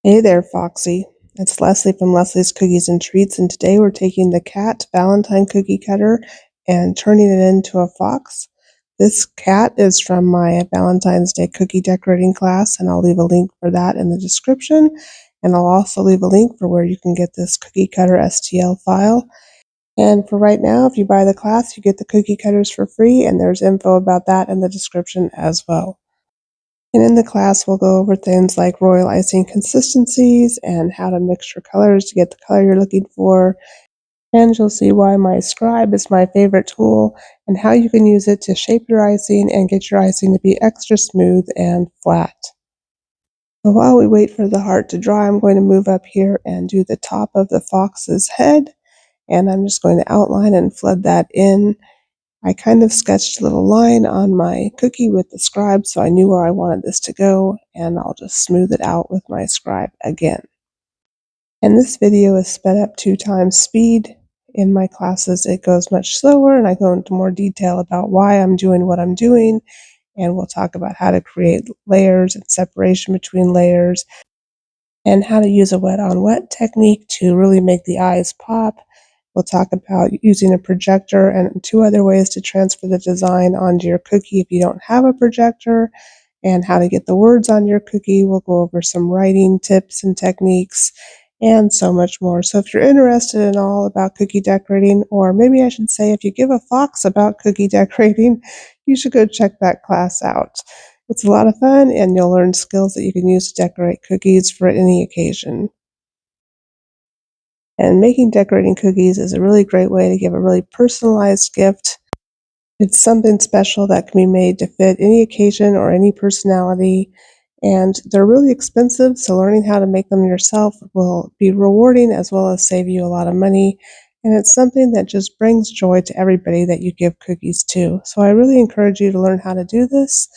Hey there, Foxy. It's Leslie from Leslie's Cookies and Treats, and today we're taking the cat Valentine cookie cutter and turning it into a fox. This cat is from my Valentine's Day cookie decorating class, and I'll leave a link for that in the description. And I'll also leave a link for where you can get this cookie cutter STL file. And for right now, if you buy the class, you get the cookie cutters for free, and there's info about that in the description as well. And in the class, we'll go over things like royal icing consistencies and how to mix your colors to get the color you're looking for. And you'll see why my scribe is my favorite tool and how you can use it to shape your icing and get your icing to be extra smooth and flat. So while we wait for the heart to dry, I'm going to move up here and do the top of the fox's head. And I'm just going to outline and flood that in. I kind of sketched a little line on my cookie with the scribe so I knew where I wanted this to go, and I'll just smooth it out with my scribe again. And this video is sped up 2 times speed. In my classes it goes much slower, and I go into more detail about why I'm doing what I'm doing, and we'll talk about how to create layers and separation between layers, and how to use a wet on wet technique to really make the eyes pop. We'll talk about using a projector and 2 other ways to transfer the design onto your cookie if you don't have a projector, and how to get the words on your cookie. We'll go over some writing tips and techniques and so much more. So if you're interested in all about cookie decorating, or maybe I should say if you give a fox about cookie decorating, you should go check that class out. It's a lot of fun, and you'll learn skills that you can use to decorate cookies for any occasion. And making decorating cookies is a really great way to give a really personalized gift. It's something special that can be made to fit any occasion or any personality. And they're really expensive, so learning how to make them yourself will be rewarding as well as save you a lot of money. And it's something that just brings joy to everybody that you give cookies to. So I really encourage you to learn how to do this.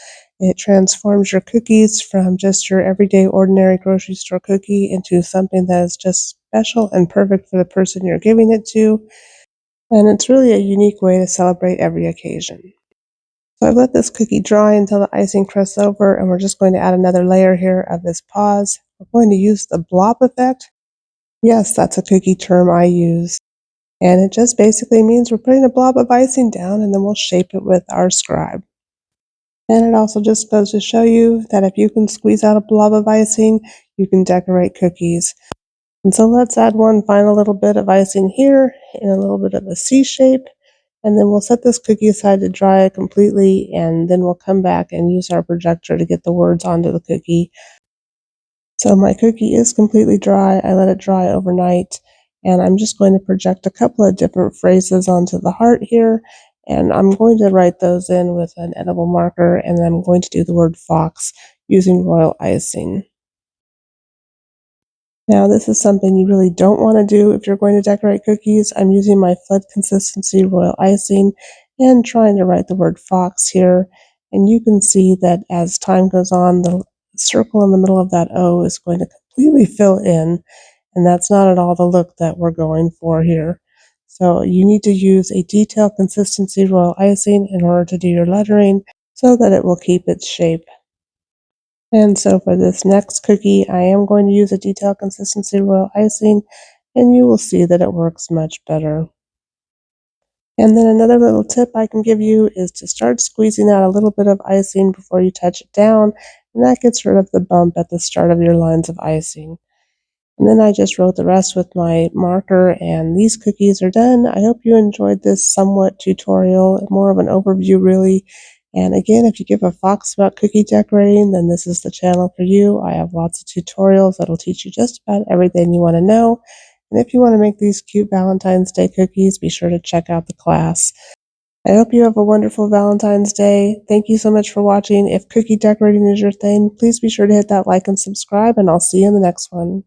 It transforms your cookies from just your everyday ordinary grocery store cookie into something that is just special and perfect for the person you're giving it to. And it's really a unique way to celebrate every occasion. So I've let this cookie dry until the icing crusts over, and we're just going to add another layer here of this pause. We're going to use the blob effect. Yes, that's a cookie term I use. And it just basically means we're putting a blob of icing down, and then we'll shape it with our scribe. And it also just goes to show you that if you can squeeze out a blob of icing, you can decorate cookies. And so let's add one final little bit of icing here in a little bit of a C shape. And then we'll set this cookie aside to dry completely, and then we'll come back and use our projector to get the words onto the cookie. So my cookie is completely dry. I let it dry overnight, and I'm just going to project a couple of different phrases onto the heart here, and I'm going to write those in with an edible marker, and then I'm going to do the word fox using royal icing. Now, this is something you really don't want to do if you're going to decorate cookies. I'm using my flood consistency royal icing and trying to write the word fox here. And you can see that as time goes on, the circle in the middle of that O is going to completely fill in. And that's not at all the look that we're going for here. So you need to use a detail consistency royal icing in order to do your lettering so that it will keep its shape. And so for this next cookie, I am going to use a detail consistency royal icing, and you will see that it works much better. And then another little tip I can give you is to start squeezing out a little bit of icing before you touch it down, and that gets rid of the bump at the start of your lines of icing. And then I just wrote the rest with my marker, and these cookies are done. I hope you enjoyed this somewhat tutorial, more of an overview really. And again, if you give a fox about cookie decorating, then this is the channel for you. I have lots of tutorials that'll teach you just about everything you want to know. And if you want to make these cute Valentine's Day cookies, be sure to check out the class. I hope you have a wonderful Valentine's Day. Thank you so much for watching. If cookie decorating is your thing, please be sure to hit that like and subscribe, and I'll see you in the next one.